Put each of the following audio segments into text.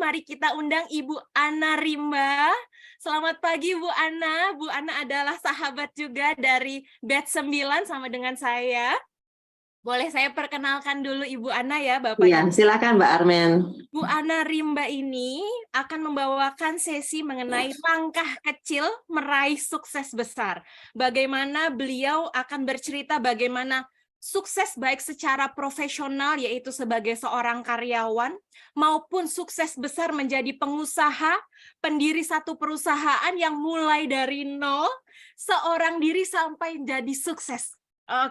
mari kita undang Ibu Ana Rimba. Selamat pagi Bu Ana. Bu Ana adalah sahabat juga dari batch 9 sama dengan saya. Boleh saya perkenalkan dulu Ibu Ana ya, Bapak Iya, Ibu. silakan Mbak Armen. Bu Ana Rimba ini akan membawakan sesi mengenai langkah kecil meraih sukses besar. Bagaimana beliau akan bercerita bagaimana sukses baik secara profesional, yaitu sebagai seorang karyawan, maupun sukses besar menjadi pengusaha, pendiri satu perusahaan yang mulai dari nol, seorang diri sampai jadi sukses.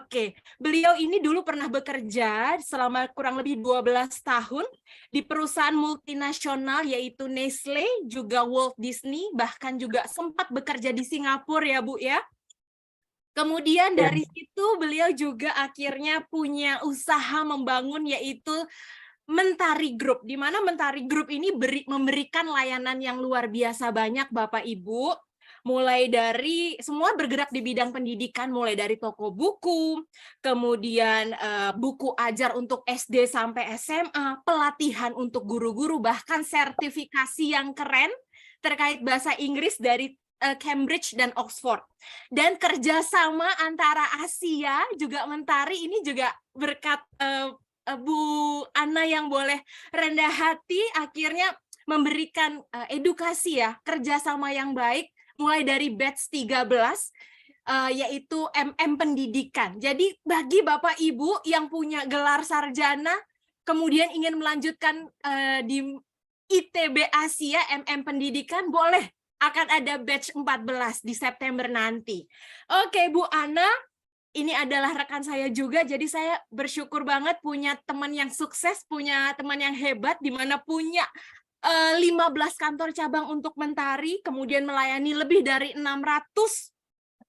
Oke, beliau ini dulu pernah bekerja selama kurang lebih 12 tahun di perusahaan multinasional yaitu Nestle, juga Walt Disney, bahkan juga sempat bekerja di Singapura ya Bu ya. Kemudian dari situ beliau juga akhirnya punya usaha membangun yaitu Mentari Group, di mana Mentari Group ini memberikan layanan yang luar biasa banyak Bapak Ibu. Mulai dari semua bergerak di bidang pendidikan, mulai dari toko buku, kemudian buku ajar untuk SD sampai SMA, pelatihan untuk guru-guru, bahkan sertifikasi yang keren terkait bahasa Inggris dari Cambridge dan Oxford. Dan kerjasama antara Asia juga Mentari ini juga berkat Bu Ana yang boleh rendah hati akhirnya memberikan edukasi ya, kerjasama yang baik mulai dari batch 13 yaitu MM Pendidikan. Jadi bagi Bapak Ibu yang punya gelar sarjana kemudian ingin melanjutkan di ITB Asia MM Pendidikan, boleh, akan ada batch 14 di September nanti. Oke Bu Ana, ini adalah rekan saya juga, jadi saya bersyukur banget punya teman yang sukses, punya teman yang hebat, di mana punya 15 kantor cabang untuk Mentari, kemudian melayani lebih dari 600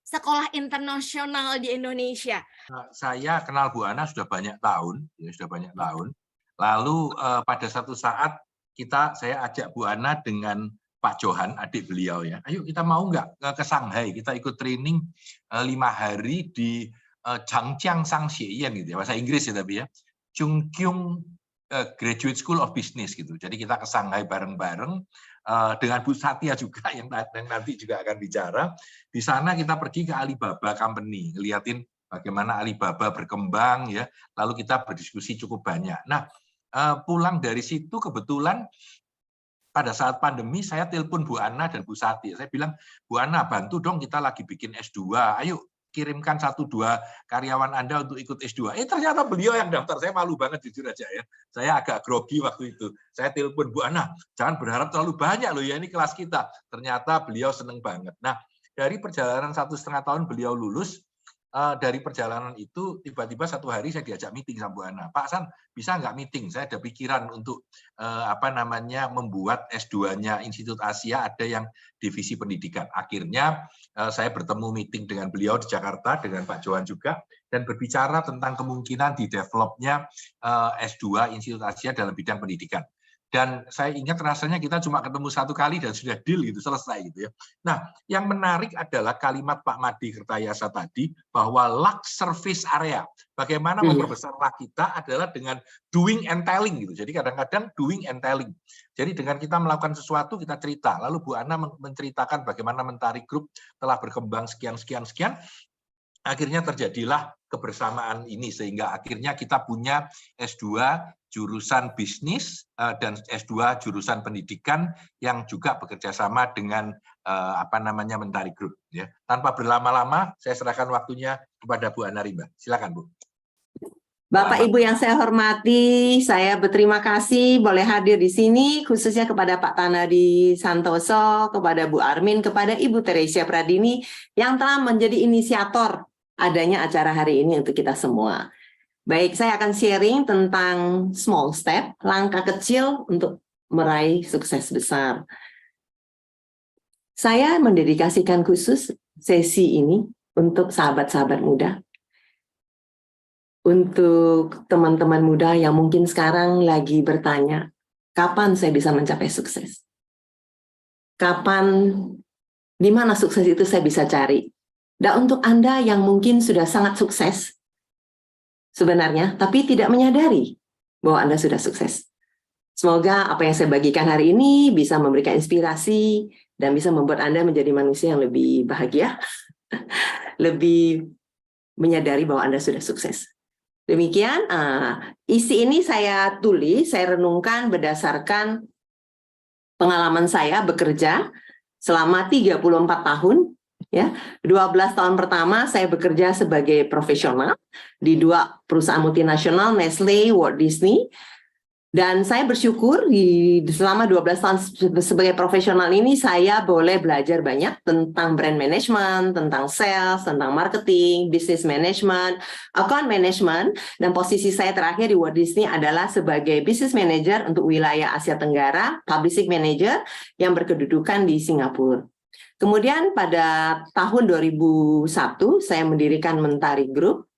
sekolah internasional di Indonesia. Saya kenal Bu Ana sudah banyak tahun, Lalu pada satu saat saya ajak Bu Ana dengan Pak Johan, adik beliau ya. Ayo kita mau nggak ke Shanghai, kita ikut training 5 hari di Zhangjiang Shangxian gitu ya, bahasa Inggris ya tapi ya. Chungkyung Graduate School of Business gitu. Jadi kita ke Shanghai bareng-bareng dengan Bu Satya juga yang nanti juga akan bicara. Di sana kita pergi ke Alibaba Company, ngeliatin bagaimana Alibaba berkembang ya. Lalu kita berdiskusi cukup banyak. Nah, pulang dari situ kebetulan pada saat pandemi saya telepon Bu Ana dan Bu Sati. Saya bilang, Bu Ana bantu dong, kita lagi bikin S2. Ayo kirimkan 1-2 karyawan Anda untuk ikut S2. Ternyata beliau yang daftar. Saya malu banget jujur aja ya. Saya agak grogi waktu itu. Saya telepon, Bu Ana, jangan berharap terlalu banyak loh ya, ini kelas kita. Ternyata beliau seneng banget. Nah, dari perjalanan 1,5 tahun beliau lulus, dari perjalanan itu tiba-tiba satu hari saya diajak meeting sama Bu Ana. Pak Hasan, bisa nggak meeting? Saya ada pikiran untuk membuat S2-nya Institut Asia ada yang divisi pendidikan. Akhirnya saya bertemu meeting dengan beliau di Jakarta dengan Pak Johan juga dan berbicara tentang kemungkinan di developnya S2 Institut Asia dalam bidang pendidikan. Dan saya ingat rasanya kita cuma ketemu 1 kali dan sudah deal gitu, selesai gitu ya. Nah, yang menarik adalah kalimat Pak Madi Kertayasa tadi bahwa luck service area. Bagaimana memperbesar luck kita adalah dengan doing and telling gitu. Jadi kadang-kadang doing and telling. Jadi dengan kita melakukan sesuatu kita cerita. Lalu Bu Ana menceritakan bagaimana Mentari Group telah berkembang sekian. Akhirnya terjadilah kebersamaan ini sehingga akhirnya kita punya S2 jurusan bisnis dan S2 jurusan pendidikan yang juga bekerja sama dengan Mentari Group ya. Tanpa berlama-lama saya serahkan waktunya kepada Bu Ana Rimba. Silakan Bu. Bapak Ibu yang saya hormati, saya berterima kasih boleh hadir di sini, khususnya kepada Pak Tanadi Santoso, kepada Bu Armin, kepada Ibu Teresia Pradini yang telah menjadi inisiator adanya acara hari ini untuk kita semua. Baik, saya akan sharing tentang small step, langkah kecil untuk meraih sukses besar. Saya mendedikasikan khusus sesi ini untuk sahabat-sahabat muda. Untuk teman-teman muda yang mungkin sekarang lagi bertanya, kapan saya bisa mencapai sukses? Kapan, di mana sukses itu saya bisa cari? Dan untuk Anda yang mungkin sudah sangat sukses, sebenarnya, tapi tidak menyadari bahwa Anda sudah sukses. Semoga apa yang saya bagikan hari ini bisa memberikan inspirasi dan bisa membuat Anda menjadi manusia yang lebih bahagia, lebih menyadari bahwa Anda sudah sukses. Demikian, isi ini saya tulis, saya renungkan berdasarkan pengalaman saya bekerja selama 34 tahun. Ya, 12 tahun pertama saya bekerja sebagai profesional di 2 perusahaan multinasional, Nestle, Walt Disney. Dan saya bersyukur selama 12 tahun sebagai profesional ini saya boleh belajar banyak tentang brand management, tentang sales, tentang marketing, business management, account management, dan posisi saya terakhir di Walt Disney adalah sebagai business manager untuk wilayah Asia Tenggara, publishing manager yang berkedudukan di Singapura. Kemudian pada tahun 2001 saya mendirikan Mentari Group.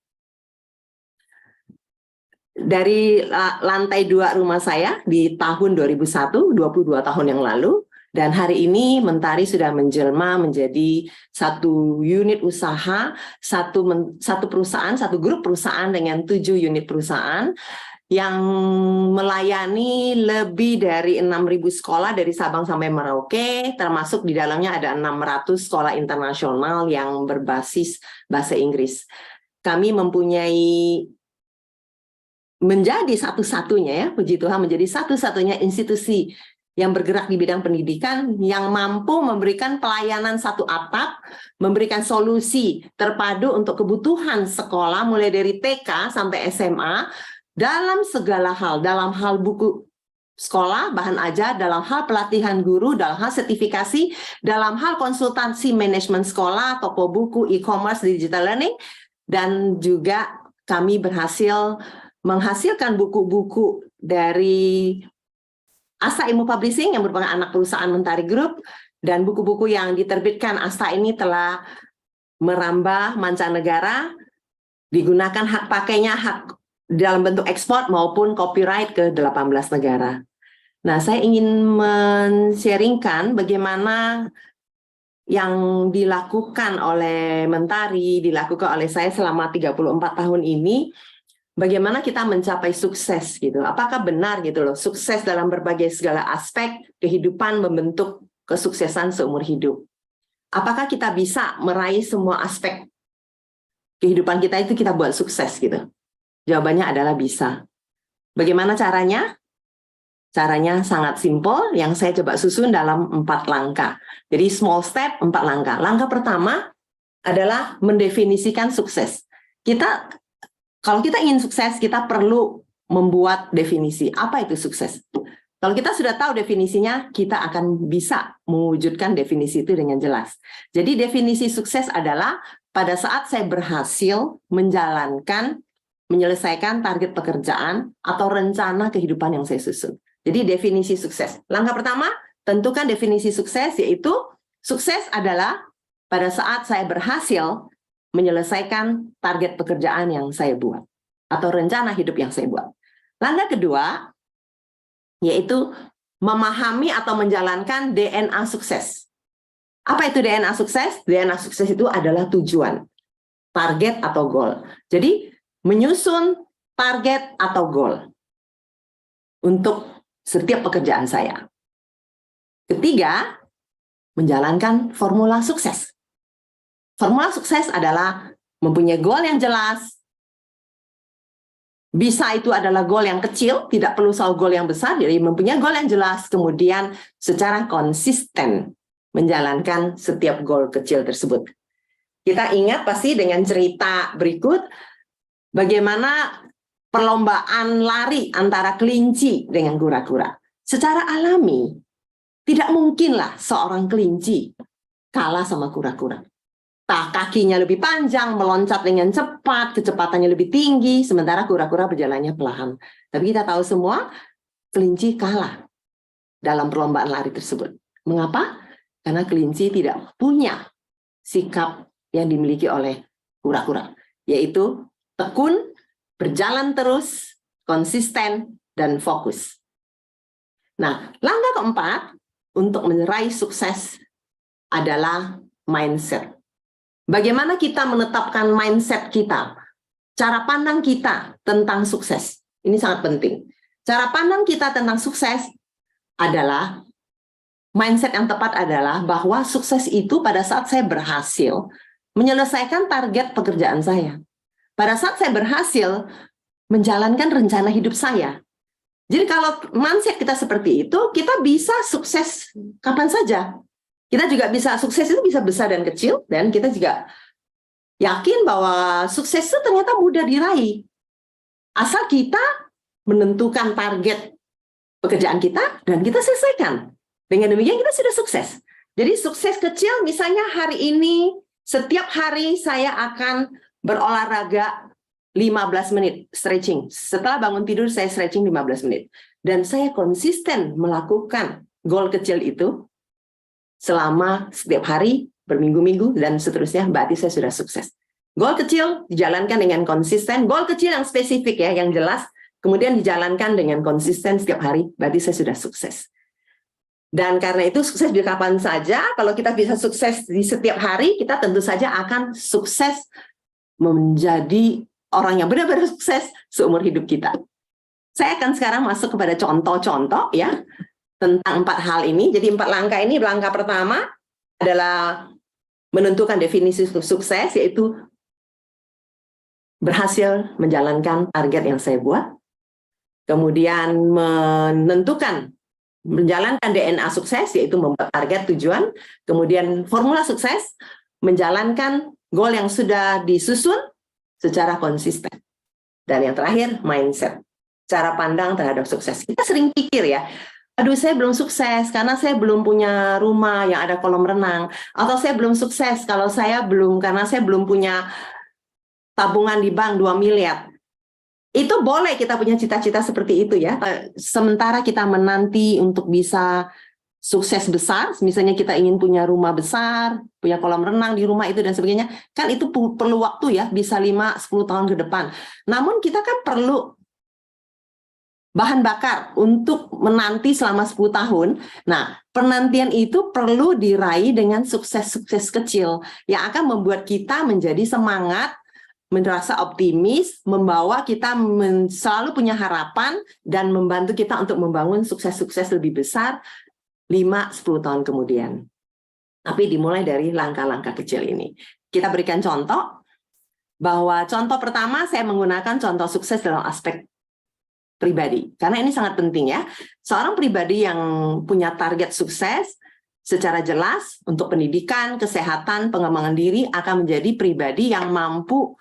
Dari lantai 2 rumah saya di tahun 2001, 22 tahun yang lalu, dan hari ini Mentari sudah menjelma menjadi satu unit usaha, satu perusahaan, satu grup perusahaan dengan 7 unit perusahaan yang melayani lebih dari 6.000 sekolah dari Sabang sampai Merauke, termasuk di dalamnya ada 600 sekolah internasional yang berbasis bahasa Inggris. Kami mempunyai menjadi satu-satunya, ya, puji Tuhan, menjadi satu-satunya institusi yang bergerak di bidang pendidikan yang mampu memberikan pelayanan satu atap, memberikan solusi terpadu untuk kebutuhan sekolah mulai dari TK sampai SMA dalam segala hal, dalam hal buku sekolah, bahan ajar, dalam hal pelatihan guru, dalam hal sertifikasi, dalam hal konsultasi manajemen sekolah, toko buku, e-commerce, digital learning, dan juga kami berhasil menghasilkan buku-buku dari Asta Ilmu Publishing yang merupakan anak perusahaan Mentari Group, dan buku-buku yang diterbitkan Asta ini telah merambah mancanegara, digunakan hak pakainya hak dalam bentuk ekspor maupun copyright ke 18 negara. Nah, saya ingin men-sharingkan bagaimana yang dilakukan oleh Mentari, dilakukan oleh saya selama 34 tahun ini, bagaimana kita mencapai sukses gitu. Apakah benar gitu loh, sukses dalam berbagai segala aspek kehidupan membentuk kesuksesan seumur hidup. Apakah kita bisa meraih semua aspek kehidupan kita itu kita buat sukses gitu? Jawabannya adalah bisa. Bagaimana caranya? Caranya sangat simpel, yang saya coba susun dalam 4 langkah. Jadi small step, 4 langkah. Langkah pertama adalah mendefinisikan sukses. Kalau kita ingin sukses, kita perlu membuat definisi. Apa itu sukses? Kalau kita sudah tahu definisinya, kita akan bisa mewujudkan definisi itu dengan jelas. Jadi definisi sukses adalah pada saat saya berhasil menyelesaikan target pekerjaan atau rencana kehidupan yang saya susun. Jadi definisi sukses. Langkah pertama, tentukan definisi sukses, yaitu sukses adalah pada saat saya berhasil menyelesaikan target pekerjaan yang saya buat atau rencana hidup yang saya buat. Langkah kedua yaitu memahami atau menjalankan DNA sukses. Apa itu DNA sukses? DNA sukses itu adalah tujuan, target atau goal. Jadi menyusun target atau goal untuk setiap pekerjaan saya. Ketiga, menjalankan formula sukses. Formula sukses adalah mempunyai goal yang jelas. Bisa itu adalah goal yang kecil, tidak perlu selalu goal yang besar. Jadi mempunyai goal yang jelas, kemudian secara konsisten menjalankan setiap goal kecil tersebut. Kita ingat pasti dengan cerita berikut, bagaimana perlombaan lari antara kelinci dengan kura-kura. Secara alami, tidak mungkinlah seorang kelinci kalah sama kura-kura. Kakinya lebih panjang, meloncat dengan cepat, kecepatannya lebih tinggi, sementara kura-kura berjalannya perlahan. Tapi kita tahu semua, kelinci kalah dalam perlombaan lari tersebut. Mengapa? Karena kelinci tidak punya sikap yang dimiliki oleh kura-kura, yaitu tekun, berjalan terus, konsisten, dan fokus. Nah, langkah keempat untuk meraih sukses adalah mindset. Bagaimana kita menetapkan mindset kita, cara pandang kita tentang sukses. Ini sangat penting. Cara pandang kita tentang sukses adalah, mindset yang tepat adalah bahwa sukses itu pada saat saya berhasil menyelesaikan target pekerjaan saya. Pada saat saya berhasil menjalankan rencana hidup saya. Jadi kalau mindset kita seperti itu, kita bisa sukses kapan saja. Kita juga bisa, sukses itu bisa besar dan kecil, dan kita juga yakin bahwa sukses itu ternyata mudah diraih. Asal kita menentukan target pekerjaan kita dan kita selesaikan. Dengan demikian kita sudah sukses. Jadi sukses kecil, misalnya hari ini, setiap hari saya akan berolahraga 15 menit stretching. Setelah bangun tidur saya stretching 15 menit. Dan saya konsisten melakukan goal kecil itu selama setiap hari, berminggu-minggu, dan seterusnya, berarti saya sudah sukses. Goal kecil dijalankan dengan konsisten, goal kecil yang spesifik ya, yang jelas, kemudian dijalankan dengan konsisten setiap hari, berarti saya sudah sukses. Dan karena itu sukses di kapan saja, kalau kita bisa sukses di setiap hari, kita tentu saja akan sukses menjadi orang yang benar-benar sukses seumur hidup kita. Saya akan sekarang masuk kepada contoh-contoh ya tentang 4 hal ini. Jadi 4 langkah ini, langkah pertama adalah menentukan definisi sukses, yaitu berhasil menjalankan target yang saya buat. Kemudian menjalankan DNA sukses, yaitu membuat target tujuan. Kemudian formula sukses, menjalankan goal yang sudah disusun secara konsisten. Dan yang terakhir, mindset, cara pandang terhadap sukses. Kita sering pikir ya, aduh saya belum sukses karena saya belum punya rumah yang ada kolam renang, atau saya belum sukses karena saya belum punya tabungan di bank 2 miliar. Itu boleh kita punya cita-cita seperti itu ya. Sementara kita menanti untuk bisa sukses besar, misalnya kita ingin punya rumah besar, punya kolam renang di rumah itu dan sebagainya, kan itu perlu waktu ya, bisa 5-10 tahun ke depan. Namun kita kan perlu bahan bakar untuk menanti selama 10 tahun. Nah, penantian itu perlu diraih dengan sukses-sukses kecil yang akan membuat kita menjadi semangat, merasa optimis, membawa kita selalu punya harapan dan membantu kita untuk membangun sukses-sukses lebih besar 5-10 tahun kemudian. Tapi dimulai dari langkah-langkah kecil ini. Kita berikan contoh, bahwa contoh pertama saya menggunakan contoh sukses dalam aspek pribadi. Karena ini sangat penting ya. Seorang pribadi yang punya target sukses secara jelas untuk pendidikan, kesehatan, pengembangan diri akan menjadi pribadi yang mampu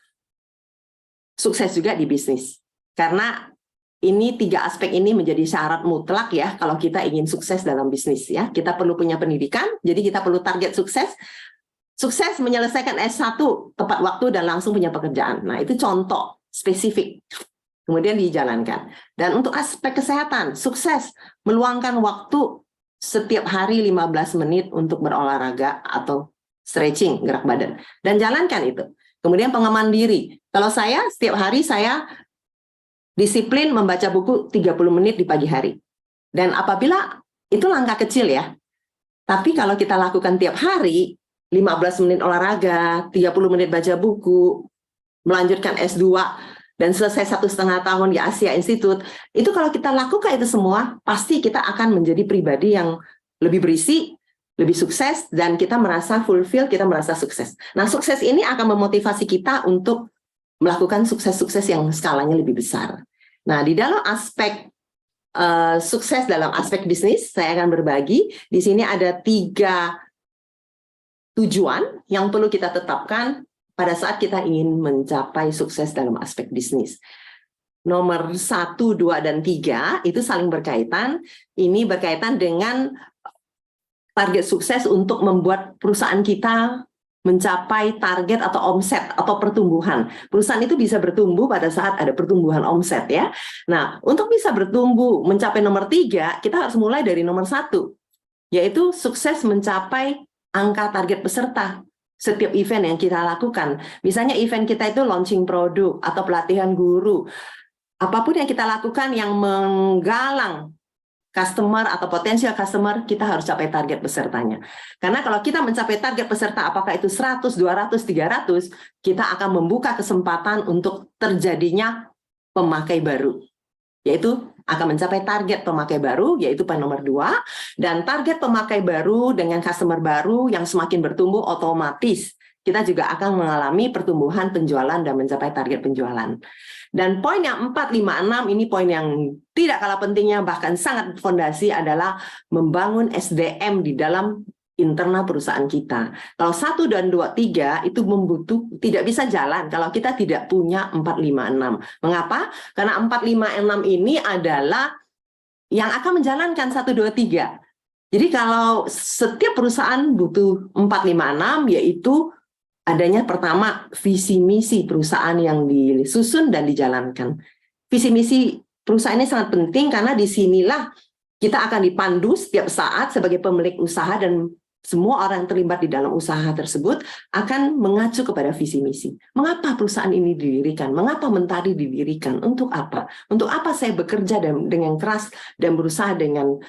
sukses juga di bisnis. Karena ini 3 aspek ini menjadi syarat mutlak ya kalau kita ingin sukses dalam bisnis ya. Kita perlu punya pendidikan, jadi kita perlu target sukses. Sukses menyelesaikan S1 tepat waktu dan langsung punya pekerjaan. Nah, itu contoh spesifik. Kemudian dijalankan. Dan untuk aspek kesehatan, sukses meluangkan waktu setiap hari 15 menit untuk berolahraga atau stretching, gerak badan. Dan jalankan itu. Kemudian pengembangan diri. Kalau saya, setiap hari saya disiplin membaca buku 30 menit di pagi hari. Dan apabila itu langkah kecil ya. Tapi kalau kita lakukan tiap hari, 15 menit olahraga, 30 menit baca buku, melanjutkan S2, dan selesai 1,5 tahun di Asia Institute, itu kalau kita lakukan itu semua, pasti kita akan menjadi pribadi yang lebih berisi, lebih sukses, dan kita merasa fulfill, kita merasa sukses. Nah, sukses ini akan memotivasi kita untuk melakukan sukses-sukses yang skalanya lebih besar. Nah, di dalam aspek sukses dalam aspek bisnis, saya akan berbagi. Di sini ada 3 tujuan yang perlu kita tetapkan pada saat kita ingin mencapai sukses dalam aspek bisnis. Nomor 1, 2, dan 3 itu saling berkaitan. Ini berkaitan dengan target sukses untuk membuat perusahaan kita mencapai target atau omset atau pertumbuhan. Perusahaan itu bisa bertumbuh pada saat ada pertumbuhan omset ya. Nah, untuk bisa bertumbuh mencapai nomor 3, kita harus mulai dari nomor 1, yaitu sukses mencapai angka target peserta setiap event yang kita lakukan. Misalnya event kita itu launching produk atau pelatihan guru. Apapun yang kita lakukan yang menggalang customer atau potensial customer, kita harus capai target pesertanya. Karena kalau kita mencapai target peserta, apakah itu 100, 200, 300, kita akan membuka kesempatan untuk terjadinya pemakai baru. yaitu akan mencapai target pemakai baru, yaitu poin nomor 2, dan target pemakai baru dengan customer baru yang semakin bertumbuh otomatis kita juga akan mengalami pertumbuhan penjualan dan mencapai target penjualan. Dan poin yang 4, 5, 6 ini poin yang tidak kalah pentingnya, bahkan sangat fondasi, adalah membangun SDM di dalam internal perusahaan kita. Kalau 1 dan 2, 3 itu tidak bisa jalan kalau kita tidak punya 4, 5, 6. Mengapa? Karena 4, 5, 6 ini adalah yang akan menjalankan 1, 2, 3. Jadi kalau setiap perusahaan butuh 4, 5, 6, yaitu adanya pertama visi misi perusahaan yang disusun dan dijalankan. Visi misi perusahaan ini sangat penting karena disinilah kita akan dipandu setiap saat sebagai pemilik usaha, dan semua orang yang terlibat di dalam usaha tersebut akan mengacu kepada visi misi. Mengapa perusahaan ini didirikan? Mengapa Mentari didirikan? Untuk apa? Untuk apa saya bekerja dengan keras dan berusaha dengan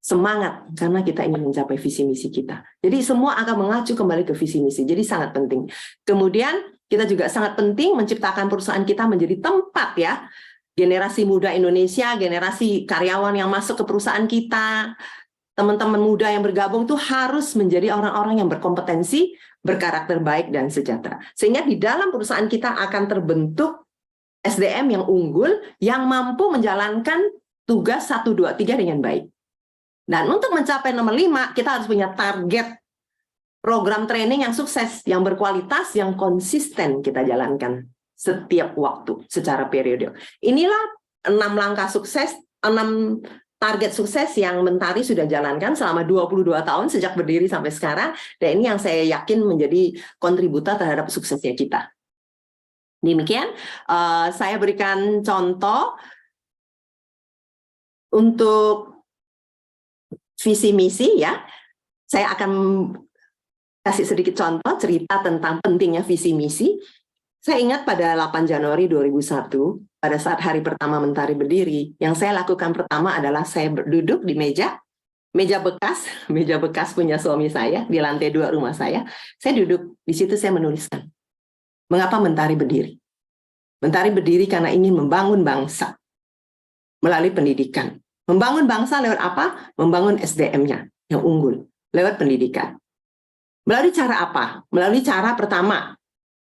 semangat? Karena kita ingin mencapai visi misi kita. Jadi semua akan mengacu kembali ke visi misi. Jadi sangat penting. Kemudian kita juga sangat penting menciptakan perusahaan kita menjadi tempat, ya, generasi muda Indonesia, generasi karyawan yang masuk ke perusahaan kita, teman-teman muda yang bergabung itu harus menjadi orang-orang yang berkompetensi, berkarakter baik dan sejahtera. Sehingga di dalam perusahaan kita akan terbentuk SDM yang unggul, yang mampu menjalankan tugas 1, 2, 3 dengan baik. Dan untuk mencapai nomor 5, kita harus punya target program training yang sukses, yang berkualitas, yang konsisten kita jalankan setiap waktu secara periode. Inilah 6 langkah sukses, 6 target sukses yang Mentari sudah jalankan selama 22 tahun sejak berdiri sampai sekarang, dan ini yang saya yakin menjadi kontributor terhadap suksesnya kita. Demikian, saya berikan contoh untuk visi misi, ya. Saya akan kasih sedikit contoh cerita tentang pentingnya visi misi. Saya ingat pada 8 Januari 2001, pada saat hari pertama Mentari berdiri, yang saya lakukan pertama adalah saya duduk di meja bekas punya suami saya, di lantai 2 rumah saya. Saya duduk, di situ saya menuliskan, mengapa Mentari berdiri? Mentari berdiri karena ingin membangun bangsa melalui pendidikan. Membangun bangsa lewat apa? Membangun SDM-nya yang unggul, lewat pendidikan. Melalui cara apa? Melalui cara pertama,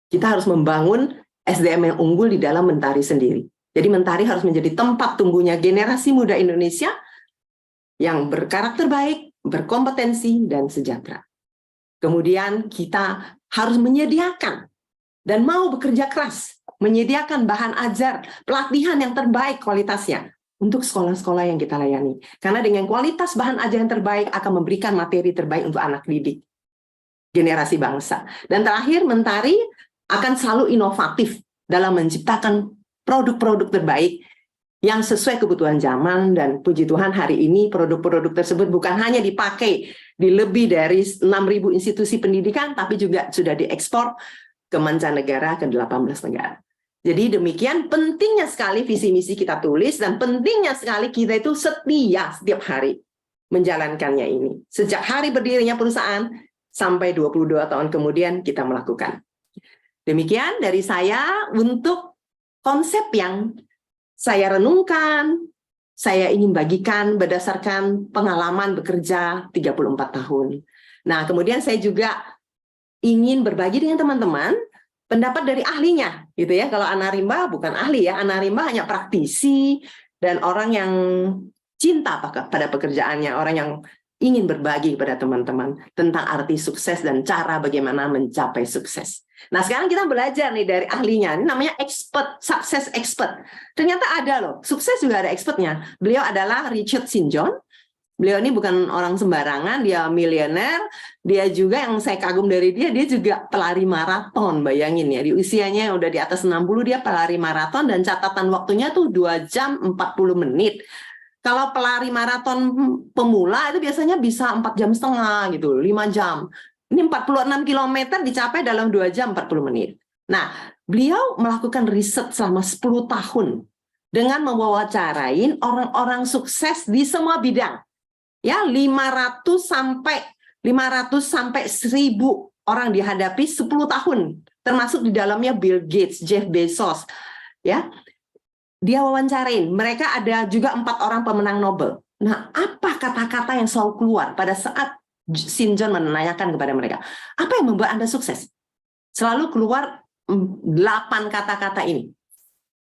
kita harus membangun SDM yang unggul di dalam Mentari sendiri. Jadi Mentari harus menjadi tempat tumbuhnya generasi muda Indonesia yang berkarakter baik, berkompetensi, dan sejahtera. Kemudian kita harus menyediakan dan mau bekerja keras, menyediakan bahan ajar, pelatihan yang terbaik kualitasnya untuk sekolah-sekolah yang kita layani. Karena dengan kualitas bahan ajar yang terbaik akan memberikan materi terbaik untuk anak didik generasi bangsa. Dan terakhir, Mentari akan selalu inovatif dalam menciptakan produk-produk terbaik yang sesuai kebutuhan zaman, dan puji Tuhan hari ini produk-produk tersebut bukan hanya dipakai di lebih dari 6.000 institusi pendidikan, tapi juga sudah diekspor ke mancanegara, ke 18 negara. Jadi demikian pentingnya sekali visi misi kita tulis, dan pentingnya sekali kita itu setia setiap hari menjalankannya ini. Sejak hari berdirinya perusahaan sampai 22 tahun kemudian kita melakukan. Demikian dari saya untuk konsep yang saya renungkan, saya ingin bagikan berdasarkan pengalaman bekerja 34 tahun. Nah, kemudian saya juga ingin berbagi dengan teman-teman pendapat dari ahlinya, gitu ya. Kalau Ana Rimba bukan ahli, ya. Ana Rimba hanya praktisi dan orang yang cinta pada pekerjaannya, orang yang ingin berbagi kepada teman-teman tentang arti sukses dan cara bagaimana mencapai sukses. Nah, sekarang kita belajar nih dari ahlinya. Ini namanya expert, success expert. Ternyata ada loh, sukses juga ada expertnya. Beliau adalah Richard St. John. Beliau ini bukan orang sembarangan, dia miliuner. Dia juga, yang saya kagum dari dia juga pelari maraton. Bayangin ya, di usianya yang udah di atas 60, dia pelari maraton, dan catatan waktunya tuh 2 jam 40 menit. Kalau pelari maraton pemula itu biasanya bisa 4,5 jam gitu, 5 jam. Ini 46 km dicapai dalam 2 jam 40 menit. Nah, beliau melakukan riset selama 10 tahun dengan mewawancarain orang-orang sukses di semua bidang. Ya, 500 sampai 1.000 orang dihadapi 10 tahun, termasuk di dalamnya Bill Gates, Jeff Bezos, ya. dia wawancarain, mereka ada juga 4 orang pemenang Nobel. Nah, apa kata-kata yang selalu keluar pada saat St. John menanyakan kepada mereka, apa yang membuat Anda sukses? Selalu keluar 8 kata-kata ini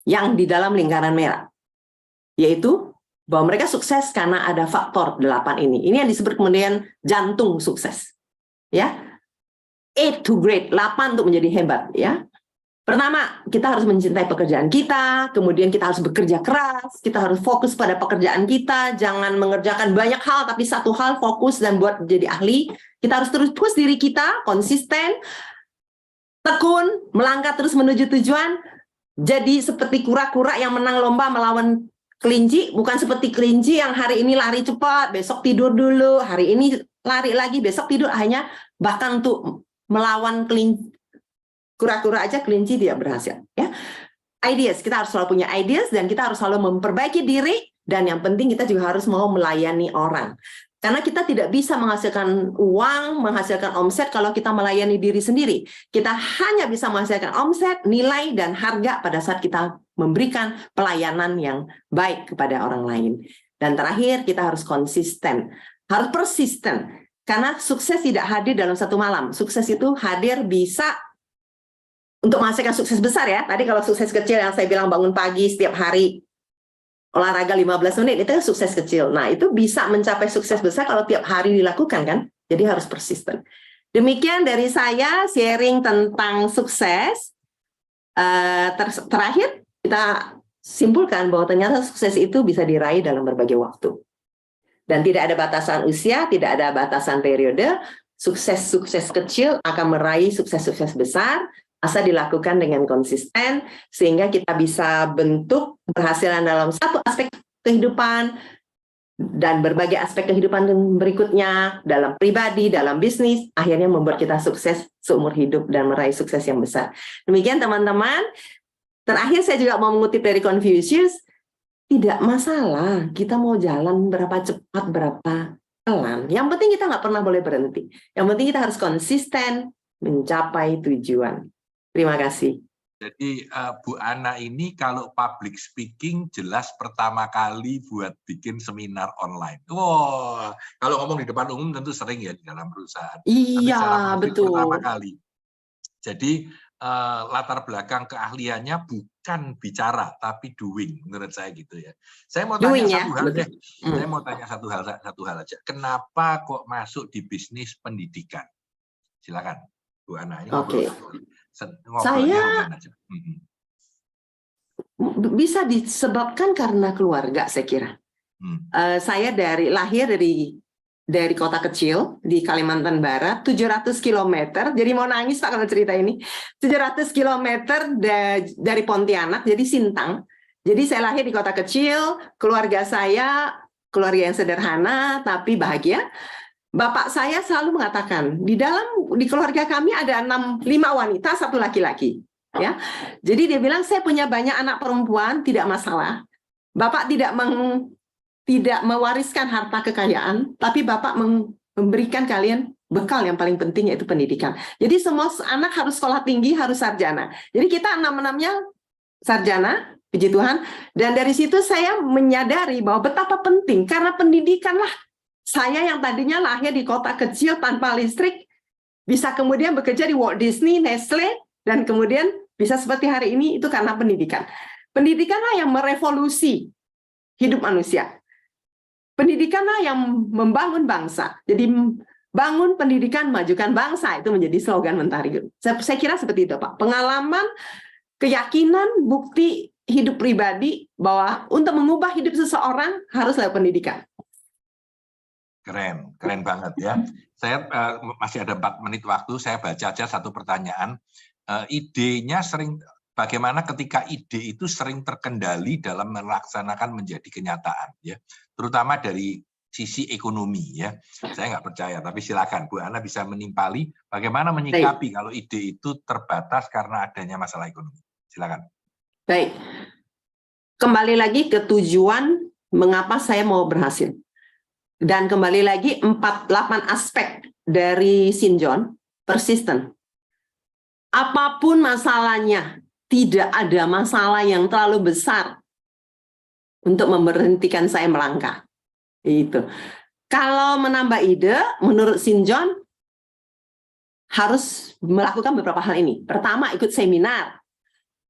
yang di dalam lingkaran merah, yaitu bahwa mereka sukses karena ada faktor 8 ini. Ini yang disebut kemudian jantung sukses. Ya, 8 to great, 8 untuk menjadi hebat. Ya, pertama, kita harus mencintai pekerjaan kita, kemudian kita harus bekerja keras, kita harus fokus pada pekerjaan kita, jangan mengerjakan banyak hal, tapi satu hal fokus dan buat jadi ahli. Kita harus terus push diri kita, konsisten, tekun, melangkah terus menuju tujuan, jadi seperti kura-kura yang menang lomba melawan kelinci, bukan seperti kelinci yang hari ini lari cepat, besok tidur dulu, hari ini lari lagi, besok tidur, hanya bahkan untuk melawan kelinci, kura-kura aja kelinci tidak berhasil. Ya, ideas, kita harus selalu punya ideas dan kita harus selalu memperbaiki diri, dan yang penting kita juga harus mau melayani orang. Karena kita tidak bisa menghasilkan uang, menghasilkan omset kalau kita melayani diri sendiri. Kita hanya bisa menghasilkan omset, nilai, dan harga pada saat kita memberikan pelayanan yang baik kepada orang lain. Dan terakhir, kita harus konsisten, harus persisten. Karena sukses tidak hadir dalam satu malam. Sukses itu hadir bisa untuk menghasilkan sukses besar ya. Tadi kalau sukses kecil yang saya bilang bangun pagi setiap hari, olahraga 15 menit, itu kan sukses kecil. Nah, itu bisa mencapai sukses besar kalau tiap hari dilakukan kan. Jadi harus persisten. Demikian dari saya sharing tentang sukses. Terakhir, kita simpulkan bahwa ternyata sukses itu bisa diraih dalam berbagai waktu. Dan tidak ada batasan usia, tidak ada batasan periode. Sukses-sukses kecil akan meraih sukses-sukses besar, asal dilakukan dengan konsisten, sehingga kita bisa bentuk keberhasilan dalam satu aspek kehidupan, dan berbagai aspek kehidupan berikutnya, dalam pribadi, dalam bisnis, akhirnya membuat kita sukses seumur hidup dan meraih sukses yang besar. Demikian teman-teman. Terakhir saya juga mau mengutip dari Confucius, tidak masalah kita mau jalan berapa cepat, berapa pelan. Yang penting kita nggak pernah boleh berhenti. Yang penting kita harus konsisten mencapai tujuan. Terima kasih. Jadi Bu Ana ini kalau public speaking jelas pertama kali buat bikin seminar online. Wow, kalau ngomong di depan umum tentu sering ya di dalam perusahaan. Iya, betul. Pertama kali. Jadi latar belakang keahliannya bukan bicara tapi doing, menurut saya gitu ya. Saya mau tanya satu hal deh. Saya mau tanya satu hal aja. Kenapa kok masuk di bisnis pendidikan? Silakan Bu Ana. Oke. Saya bisa disebabkan karena keluarga, saya kira. Saya lahir dari kota kecil di Kalimantan Barat, 700 km. Jadi mau nangis Pak kalau cerita ini. 700 km dari Pontianak, jadi Sintang. Jadi saya lahir di kota kecil, keluarga saya keluarga yang sederhana tapi bahagia. Bapak saya selalu mengatakan, di keluarga kami ada 5 wanita, 1 laki-laki. Ya, jadi dia bilang saya punya banyak anak perempuan, tidak masalah. Bapak tidak mewariskan harta kekayaan, tapi Bapak memberikan kalian bekal yang paling penting, yaitu pendidikan. Jadi semua anak harus sekolah tinggi, harus sarjana. Jadi kita 6-6-nya sarjana, puji Tuhan. Dan dari situ saya menyadari bahwa betapa penting, karena pendidikanlah saya yang tadinya lahir di kota kecil tanpa listrik, bisa kemudian bekerja di Walt Disney, Nestle, dan kemudian bisa seperti hari ini, itu karena pendidikan. Pendidikanlah yang merevolusi hidup manusia. Pendidikanlah yang membangun bangsa. Jadi bangun pendidikan, majukan bangsa, itu menjadi slogan Mentari. Saya kira seperti itu, Pak. Pengalaman, keyakinan, bukti hidup pribadi bahwa untuk mengubah hidup seseorang harus lewat pendidikan. Keren, keren banget ya. Saya masih ada 4 menit waktu, saya baca aja satu pertanyaan. Idenya bagaimana ketika ide itu sering terkendali dalam melaksanakan menjadi kenyataan, ya, terutama dari sisi ekonomi, ya. Saya nggak percaya, tapi silakan Bu Ana bisa menimpali bagaimana menyikapi kalau ide itu terbatas karena adanya masalah ekonomi. Silakan. Baik, kembali lagi ke tujuan mengapa saya mau berhasil. Dan kembali lagi 8 aspek dari St. John, persisten. Apapun masalahnya, tidak ada masalah yang terlalu besar untuk memberhentikan saya melangkah. Itu. Kalau menambah ide, menurut Sin John harus melakukan beberapa hal ini. Pertama, ikut seminar,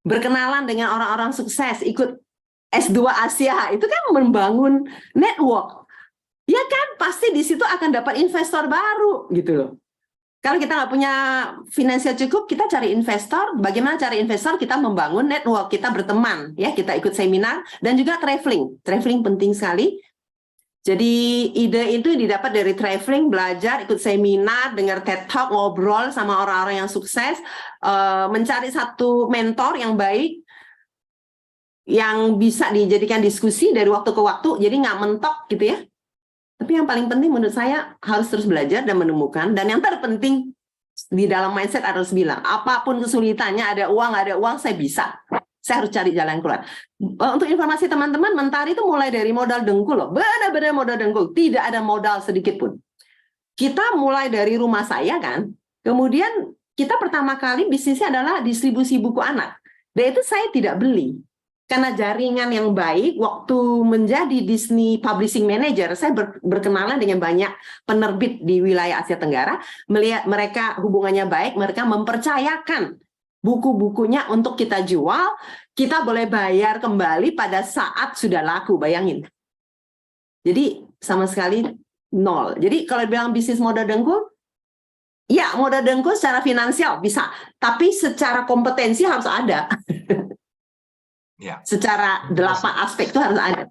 berkenalan dengan orang-orang sukses, ikut S2 Asia, itu kan membangun network. Ya kan, pasti di situ akan dapat investor baru gitu loh. Kalau kita nggak punya finansial cukup, kita cari investor. Bagaimana cari investor? Kita membangun network, kita berteman, ya, kita ikut seminar dan juga traveling. Traveling penting sekali. Jadi ide itu didapat dari traveling, belajar, ikut seminar, dengar TED Talk, ngobrol sama orang-orang yang sukses, mencari satu mentor yang baik, yang bisa dijadikan diskusi dari waktu ke waktu, jadi nggak mentok gitu ya. Tapi yang paling penting menurut saya harus terus belajar dan menemukan. Dan yang terpenting di dalam mindset harus bilang, apapun kesulitannya, ada uang, saya bisa. Saya harus cari jalan keluar. Untuk informasi teman-teman, Mentari itu mulai dari modal dengkul loh. Benar-benar modal dengkul. Tidak ada modal sedikit pun. Kita mulai dari rumah saya kan. Kemudian kita pertama kali bisnisnya adalah distribusi buku anak. Dan itu saya tidak beli. Karena jaringan yang baik, waktu menjadi Disney Publishing Manager, saya berkenalan dengan banyak penerbit di wilayah Asia Tenggara, melihat mereka hubungannya baik, mereka mempercayakan buku-bukunya untuk kita jual, kita boleh bayar kembali pada saat sudah laku, bayangin. Jadi sama sekali nol. Jadi kalau bilang bisnis modal dengkul, ya modal dengkul secara finansial bisa, tapi secara kompetensi harus ada. Ya. Secara 8 aspek itu harus ada.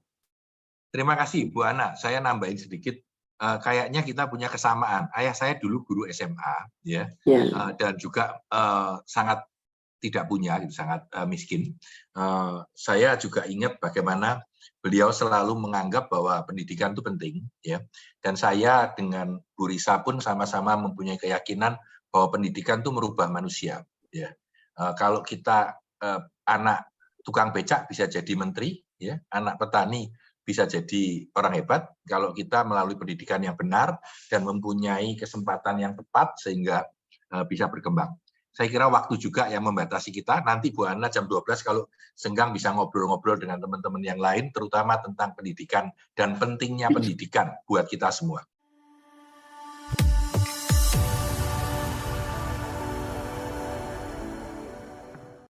Terima kasih Bu Ana. Saya nambahin sedikit. Kayaknya kita punya kesamaan. Ayah saya dulu guru SMA, ya, dan juga sangat tidak punya, sangat miskin. Saya juga ingat bagaimana beliau selalu menganggap bahwa pendidikan itu penting, ya. Dan saya dengan Bu Risa pun sama-sama mempunyai keyakinan bahwa pendidikan itu merubah manusia, ya. Kalau kita anak tukang becak bisa jadi menteri, ya, anak petani bisa jadi orang hebat kalau kita melalui pendidikan yang benar dan mempunyai kesempatan yang tepat sehingga bisa berkembang. Saya kira waktu juga yang membatasi kita. Nanti Bu Ana jam 12 kalau senggang bisa ngobrol-ngobrol dengan teman-teman yang lain, terutama tentang pendidikan dan pentingnya pendidikan buat kita semua.